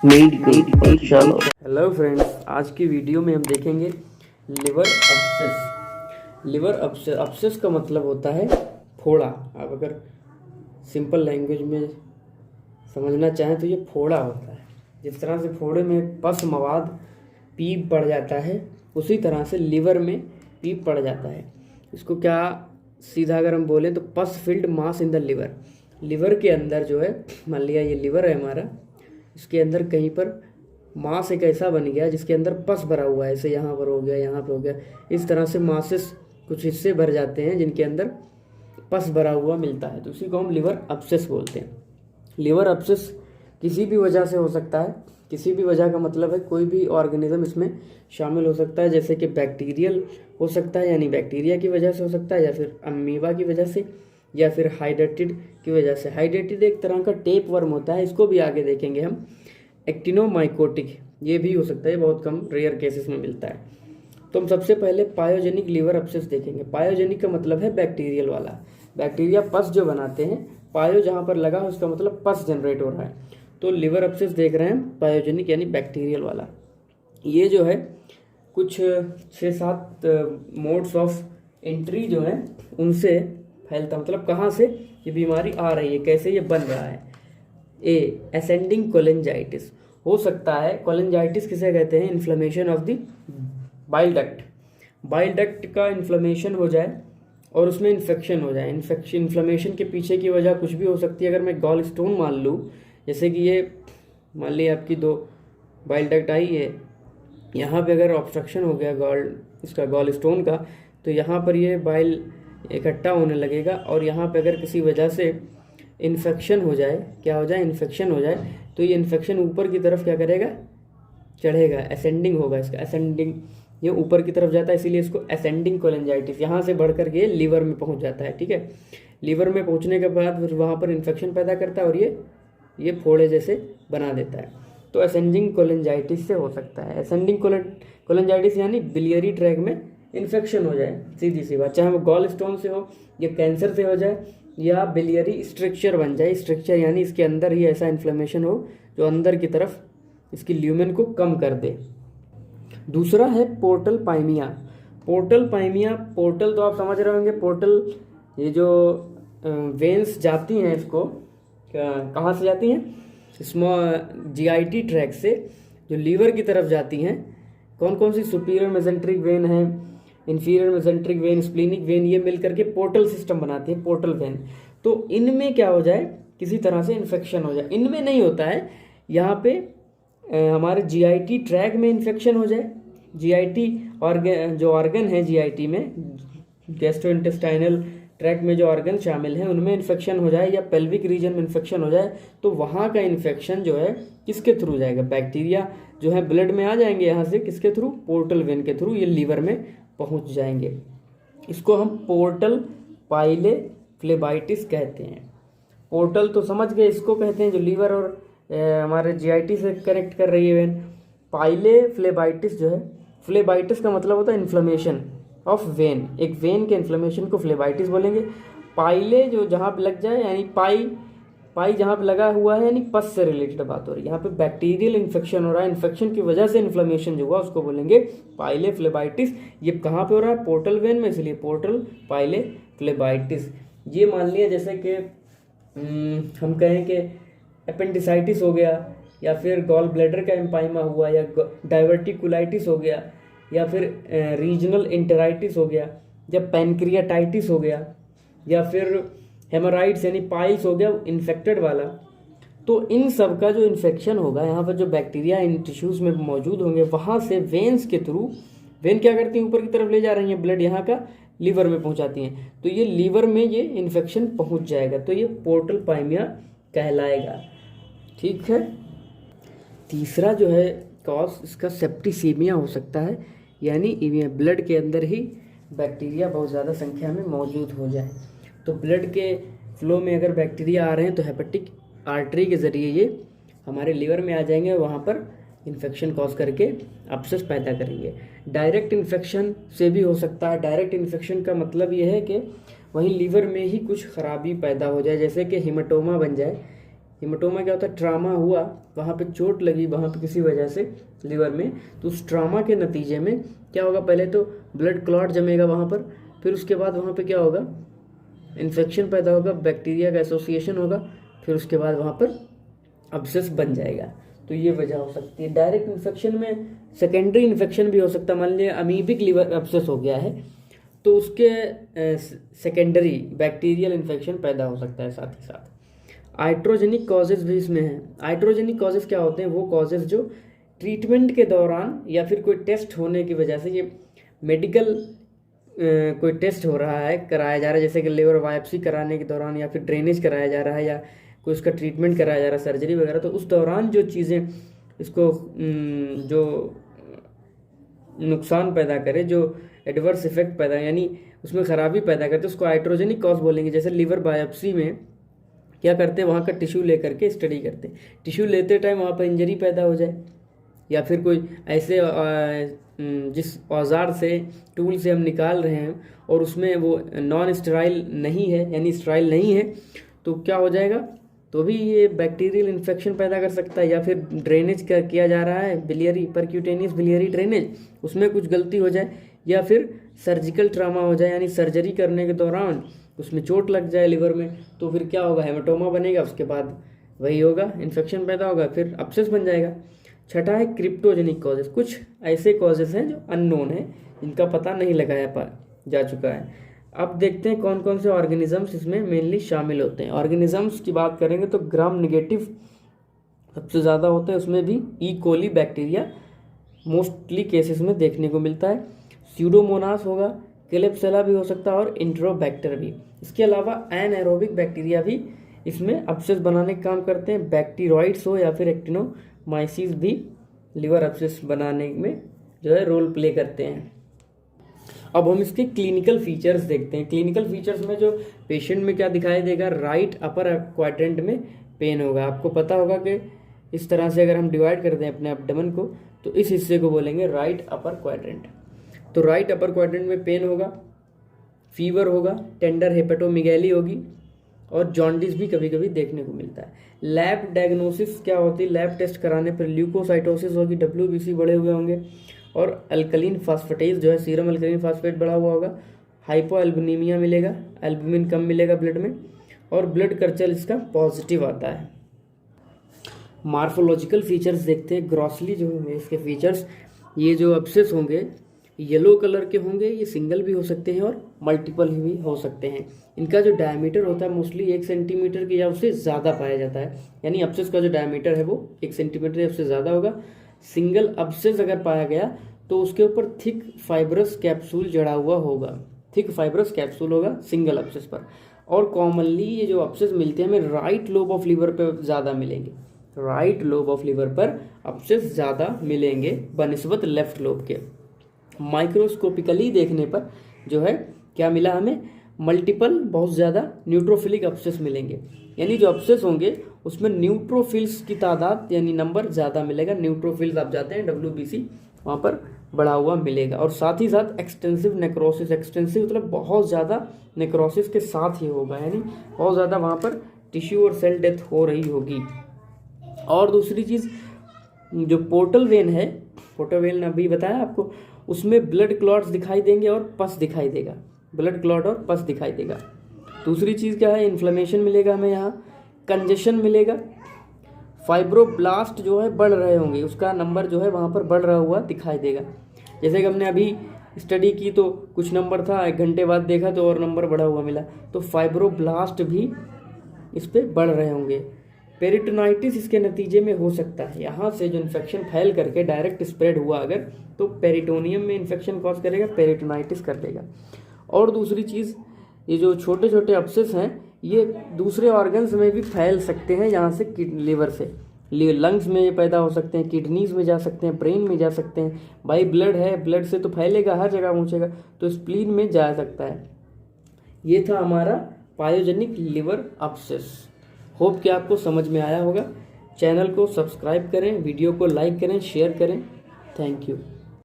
Medical पाठशाला। Hello friends, आज की वीडियो में हम देखेंगे लिवर अब्सेस। लिवर अब्सेस का मतलब होता है फोड़ा। आप अगर सिंपल लैंग्वेज में समझना चाहें तो ये फोड़ा होता है। जिस तरह से फोड़े में पस मवाद पीप पड़ जाता है, उसी तरह से लिवर में पीप पड़ जाता है। इसको क्या सीधा अगर हम बोलें तो पस field mass in the liver. Liver के अंदर जो है, मान लिया ये लिवर है हमारा, इसके अंदर कहीं पर मास एक ऐसा बन गया जिसके अंदर पस भरा हुआ है। ऐसे यहाँ पर हो गया, यहाँ पर हो गया, इस तरह से मासेस कुछ हिस्से भर जाते हैं जिनके अंदर पस भरा हुआ मिलता है, तो उसी को हम लिवर अब्सेस बोलते हैं। लिवर अब्सेस किसी भी वजह से हो सकता है। किसी भी वजह का मतलब है कोई भी ऑर्गेनिज्म इसमें शामिल हो सकता है, जैसे कि बैक्टीरियल हो सकता है, यानी बैक्टीरिया की वजह से हो सकता है, या फिर अमीबा की वजह से, या फिर हाइड्रेटिड की वजह से। हाइड्रेटिड एक तरह का टेप वर्म होता है, इसको भी आगे देखेंगे हम। एक्टिनोमाइकोटिक ये भी हो सकता है, बहुत कम रेयर केसेस में मिलता है। तो हम सबसे पहले पायोजेनिक लिवर अब्सेस देखेंगे। पायोजेनिक का मतलब है बैक्टीरियल वाला। बैक्टीरिया पस जो बनाते हैं, पायो जहाँ पर लगा है उसका मतलब पस जनरेट हो रहा है। तो लिवर अब्सेस देख रहे हैं पायोजेनिक यानी बैक्टीरियल वाला। ये जो है कुछ 6-7 मोड्स ऑफ एंट्री जो है उनसे फैलता, मतलब कहाँ से ये बीमारी आ रही है, कैसे ये बन रहा है। असेंडिंग कोलेंजाइटिस हो सकता है। कोलेंजाइटिस किसे कहते हैं? Inflammation of the bile duct. Bile duct का इन्फ्लेमेशन हो जाए और उसमें इन्फेक्शन हो जाए। इन्फ्लेमेशन के पीछे की वजह कुछ भी हो सकती है। अगर मैं गॉल स्टोन मान लूँ, जैसे कि ये मान ली आपकी 2 बाइल डक्ट आई है, यहाँ पे अगर ऑब्स्ट्रक्शन हो गया गॉल स्टोन का, तो यहाँ पर ये बाइल इकट्ठा होने लगेगा, और यहाँ पे अगर किसी वजह से इन्फेक्शन हो जाए, क्या हो जाए, इन्फेक्शन हो जाए, तो ये इन्फेक्शन ऊपर की तरफ क्या करेगा, चढ़ेगा, असेंडिंग होगा इसका। असेंडिंग ये ऊपर की तरफ जाता है, इसीलिए इसको असेंडिंग कोलेंजाइटिस। यहाँ से बढ़ करके लीवर में पहुँच जाता है, ठीक है। लीवर में पहुँचने के बाद फिर वहाँ पर इन्फेक्शन पैदा करता है और ये फोड़े जैसे बना देता है। तो असेंडिंग कोलेंजाइटिस से हो सकता है। असेंडिंग कोलेंजाइटिस यानी बिलियरी ट्रैक में इन्फेक्शन हो जाए, सीधी सी बात, चाहे वो गॉल स्टोन से हो या कैंसर से हो जाए या बिलियरी स्ट्रक्चर बन जाए। स्ट्रक्चर यानी इसके अंदर ही ऐसा इन्फ्लेमेशन हो जो अंदर की तरफ इसकी ल्यूमेन को कम कर दे। दूसरा है portal pyaemia. Portal pyaemia, portal तो आप समझ रहे होंगे। पोर्टल ये जो वेन्स जाती हैं, इसको कहाँ से जाती हैं? स्मॉल जीआईटी ट्रैक से जो लीवर की तरफ जाती हैं। कौन कौन सी? सुपीरियर मेसेंट्रिक वेन है, inferior mesenteric when, splenic when, ये मिलकर के पोर्टल सिस्टम बनाती है, पोर्टल वेन। तो इनमें क्या हो जाए, किसी तरह से इन्फेक्शन हो जाए। इनमें नहीं होता है, यहाँ पे हमारे जीआईटी ट्रैक में इन्फेक्शन हो जाए। जीआईटी जो ऑर्गन है जीआईटी में, गैस्ट्रोइंटेस्टाइनल ट्रैक में जो ऑर्गन शामिल हैं उनमें इन्फेक्शन हो जाए, या पेल्विक रीजन में इन्फेक्शन हो जाए, तो वहाँ का इन्फेक्शन जो है किसके थ्रू जाएगा? बैक्टीरिया जो है ब्लड में आ जाएंगे, यहाँ से किसके थ्रू? पोर्टल वेन के थ्रू ये लीवर में पहुँच जाएंगे। इसको हम पोर्टल पाइले फ्लेबाइटिस कहते हैं। पोर्टल तो समझ गए, इसको कहते हैं जो लीवर और हमारे जीआईटी से कनेक्ट कर रही है वेन। पाइले फ्लेबाइटिस जो है, फ्लेबाइटिस का मतलब होता है इन्फ्लेमेशन ऑफ वेन। एक वेन के इन्फ्लेमेशन को फ्लेबाइटिस बोलेंगे। पाइले जो जहाँ पे लग जाए, यानी पाई जहाँ पे लगा हुआ है, यानी पस से रिलेटेड बात हो रही है। यहाँ पे बैक्टीरियल इन्फेक्शन हो रहा है, इन्फेक्शन की वजह से इन्फ्लेमेशन जो हुआ उसको बोलेंगे पाइले फ्लेबाइटिस। ये कहाँ पे हो रहा है? पोर्टल वेन में, इसलिए पोर्टल पाइले फ्लेबाइटिस। ये मान लिया जैसे कि हम कहें कि अपेंडिसाइटिस हो गया, या फिर गॉल ब्लैडर का एम्पाइमा हुआ, या डाइवर्टिकुलाइटिस हो गया, या फिर रीजनल इंटेराइटिस हो गया, या पैनक्रियाटाइटिस हो गया, या फिर हेमोराइड्स यानी पाइल्स हो गया इन्फेक्टेड वाला। तो इन सब का जो इन्फेक्शन होगा, यहाँ पर जो बैक्टीरिया इन टिश्यूज़ में मौजूद होंगे, वहाँ से वेन्स के थ्रू, वेन क्या करती हैं, ऊपर की तरफ ले जा रही हैं ब्लड, यहाँ का लीवर में पहुँचाती हैं, तो ये लीवर में ये इन्फेक्शन पहुँच जाएगा, तो ये पोर्टल पाइमिया कहलाएगा, ठीक है। तीसरा जो है कॉज, इसका सेप्टिसीमिया हो सकता है, यानी ब्लड के अंदर ही बैक्टीरिया बहुत ज़्यादा संख्या में मौजूद हो जाए। तो ब्लड के फ्लो में अगर बैक्टीरिया आ रहे हैं तो हेपेटिक आर्टरी के ज़रिए ये हमारे लीवर में आ जाएंगे, वहाँ पर इन्फेक्शन कॉज करके अब्सेस पैदा करेंगे। डायरेक्ट इन्फेक्शन से भी हो सकता है। डायरेक्ट इन्फेक्शन का मतलब ये है कि वहीं लीवर में ही कुछ खराबी पैदा हो जाए, जैसे कि हिमेटोमा बन जाए, हेमाटोमा क्या होता है, ट्रामा हुआ, वहाँ पे चोट लगी वहाँ पे किसी वजह से लिवर में, तो उस ट्रामा के नतीजे में क्या होगा, पहले तो ब्लड क्लॉट जमेगा वहाँ पर, फिर उसके बाद वहाँ पे क्या होगा, इन्फेक्शन पैदा होगा, बैक्टीरिया का एसोसिएशन होगा, फिर उसके बाद वहाँ पर अब्सेस बन जाएगा। तो ये वजह हो सकती है। डायरेक्ट इन्फेक्शन में सेकेंडरी इन्फेक्शन भी हो सकता है। मान लिया अमीबिक लिवर अब्सेस हो गया है तो उसके सेकेंडरी बैक्टीरियल इन्फेक्शन पैदा हो सकता है साथ ही साथ। आइट्रोजेनिक कॉजेज भी इसमें हैं। आइट्रोजेनिक कॉजेज क्या होते हैं, वो कॉजेज जो ट्रीटमेंट के दौरान या फिर कोई टेस्ट होने की वजह से, ये मेडिकल कोई टेस्ट हो रहा है, कराया जा रहा है, जैसे कि लिवर बायोप्सी कराने के दौरान या फिर ड्रेनेज कराया जा रहा है या कोई उसका ट्रीटमेंट कराया जा रहा है, सर्जरी वगैरह, तो उस दौरान जो चीज़ें इसको जो नुकसान पैदा करे, जो एडवर्स इफेक्ट पैदा यानी उसमें खराबी पैदा करते, उसको आइट्रोजेनिक कॉज बोलेंगे। जैसे लिवर बायोप्सी में क्या करते हैं, वहाँ का टिश्यू लेकर के स्टडी करते हैं, टिश्यू लेते टाइम वहाँ पर इंजरी पैदा हो जाए या फिर कोई ऐसे जिस औजार से, टूल से हम निकाल रहे हैं और उसमें वो नॉन स्टेराइल नहीं है यानी स्टेराइल नहीं है, तो क्या हो जाएगा, तो भी ये बैक्टीरियल इन्फेक्शन पैदा कर सकता है। या फिर ड्रेनेज किया जा रहा है, बिलियरी परक्यूटेनियस बिलियरी ड्रेनेज, उसमें कुछ गलती हो जाए, या फिर सर्जिकल ट्रामा हो जाए यानी सर्जरी करने के दौरान उसमें चोट लग जाए लिवर में, तो फिर क्या होगा, हेमाटोमा बनेगा, उसके बाद वही होगा, इन्फेक्शन पैदा होगा, फिर अब्सेस बन जाएगा। छठा है क्रिप्टोजेनिक कॉजेज। कुछ ऐसे कॉजेज हैं जो अननोन है, जिनका पता नहीं लगाया जा चुका है। अब देखते हैं कौन कौन से ऑर्गेनिजम्स इसमें मेनली शामिल होते हैं। ऑर्गेनिजम्स की बात करेंगे तो ग्राम नेगेटिव सबसे ज़्यादा होते हैं, उसमें भी ई कोली बैक्टीरिया मोस्टली केसेस में देखने को मिलता है। स्यूडोमोनास होगा, क्लेप्सिला भी हो सकता है और इंट्रोबैक्टर भी। इसके अलावा एनएरोबिक बैक्टीरिया भी इसमें अब्सेस बनाने का काम करते हैं। बैक्टीरॉइड्स हो या फिर एक्टिनोमाइसिस भी लिवर अब्सेस बनाने में जो है रोल प्ले करते हैं। अब हम इसके क्लिनिकल फीचर्स देखते हैं। क्लिनिकल फीचर्स में जो पेशेंट में क्या दिखाई देगा, राइट अपर क्वाड्रेंट में पेन होगा। आपको पता होगा कि इस तरह से अगर हम डिवाइड कर दें अपने एब्डोमेन को तो इस हिस्से को बोलेंगे राइट अपर क्वाड्रेंट। तो राइट अपर क्वाड्रेंट में पेन होगा, फीवर होगा, टेंडर हेपेटोमेगाली होगी और जॉन्डिस भी कभी कभी देखने को मिलता है। लैब डायग्नोसिस क्या होती है, लैब टेस्ट कराने पर ल्यूकोसाइटोसिस होगी, WBC बढ़े हुए होंगे और अल्कलीन फास्फेटेज जो है सीरम अल्कलीन फास्फेट बढ़ा हुआ होगा। हाइपोएल्बुमिनिया मिलेगा, एल्बुमिन कम मिलेगा ब्लड में और ब्लड कल्चर इसका पॉजिटिव आता है। मार्फोलॉजिकल फीचर्स देखते हैं। ग्रॉसली जो होंगे इसके फीचर्स, ये जो अब्सेस होंगे येलो कलर के होंगे, ये सिंगल भी हो सकते हैं और मल्टीपल भी हो सकते हैं। इनका जो डायमीटर होता है मोस्टली 1 सेंटीमीटर की या उससे ज़्यादा पाया जाता है, यानी अब्सेस का जो डायमीटर है वो 1 सेंटीमीटर या उससे ज़्यादा होगा। सिंगल अब्सेस अगर पाया गया तो उसके ऊपर थिक फाइब्रस कैप्सूल जड़ा हुआ होगा, थिक फाइब्रस कैप्सूल होगा सिंगल अब्सेस पर। और कॉमनली ये जो अब्सेस मिलते हैं हमें राइट लोब ऑफ लिवर पर ज़्यादा मिलेंगे, राइट लोब ऑफ लिवर पर अब्सेस ज़्यादा मिलेंगे बनिस्बत लेफ्ट लोब के। माइक्रोस्कोपिकली देखने पर जो है क्या मिला हमें, मल्टीपल बहुत ज़्यादा न्यूट्रोफिलिक अब्सेस मिलेंगे, यानी जो अब्सेस होंगे उसमें न्यूट्रोफिल्स की तादाद यानी नंबर ज़्यादा मिलेगा। न्यूट्रोफिल्स आप जाते हैं WBC वहाँ पर बढ़ा हुआ मिलेगा। और साथ ही साथ एक्सटेंसिव नेक्रोसिस, एक्सटेंसिव मतलब बहुत ज़्यादा नेक्रोसिस के साथ ही होगा, यानी बहुत ज़्यादा वहाँ पर टिश्यू और सेल डेथ हो रही होगी। और दूसरी चीज़ जो पोर्टल वेन है, पोर्टल वेन अभी बताया आपको, उसमें ब्लड क्लॉट्स दिखाई देंगे और पस दिखाई देगा, ब्लड क्लॉट और पस दिखाई देगा। दूसरी चीज़ क्या है, इन्फ्लेमेशन मिलेगा हमें, यहाँ कंजेशन मिलेगा, फाइब्रोब्लास्ट जो है बढ़ रहे होंगे, उसका नंबर जो है वहाँ पर बढ़ रहा हुआ दिखाई देगा। जैसे कि हमने अभी स्टडी की तो कुछ नंबर था, 1 घंटे बाद देखा तो और नंबर बढ़ा हुआ मिला, तो फाइब्रोब्लास्ट भी इस पर बढ़ रहे होंगे। पेरिटोनाइटिस इसके नतीजे में हो सकता है, यहाँ से जो इन्फेक्शन फैल करके डायरेक्ट स्प्रेड हुआ अगर तो पेरिटोनियम में इन्फेक्शन कॉज करेगा, पेरिटोनाइटिस कर देगा। और दूसरी चीज़, ये जो छोटे छोटे अब्सेस हैं ये दूसरे ऑर्गन्स में भी फैल सकते हैं, यहाँ से लिवर से लंग्स में ये पैदा हो सकते हैं, किडनीज में जा सकते हैं, ब्रेन में जा सकते हैं। भाई ब्लड है, ब्लड से तो फैलेगा, हर जगह पहुँचेगा, तो स्प्लीन में जा सकता है। ये था हमारा पायोजेनिक लिवर अब्सेस। होप कि आपको समझ में आया होगा। चैनल को सब्सक्राइब करें, वीडियो को लाइक करें, शेयर करें। Thank you.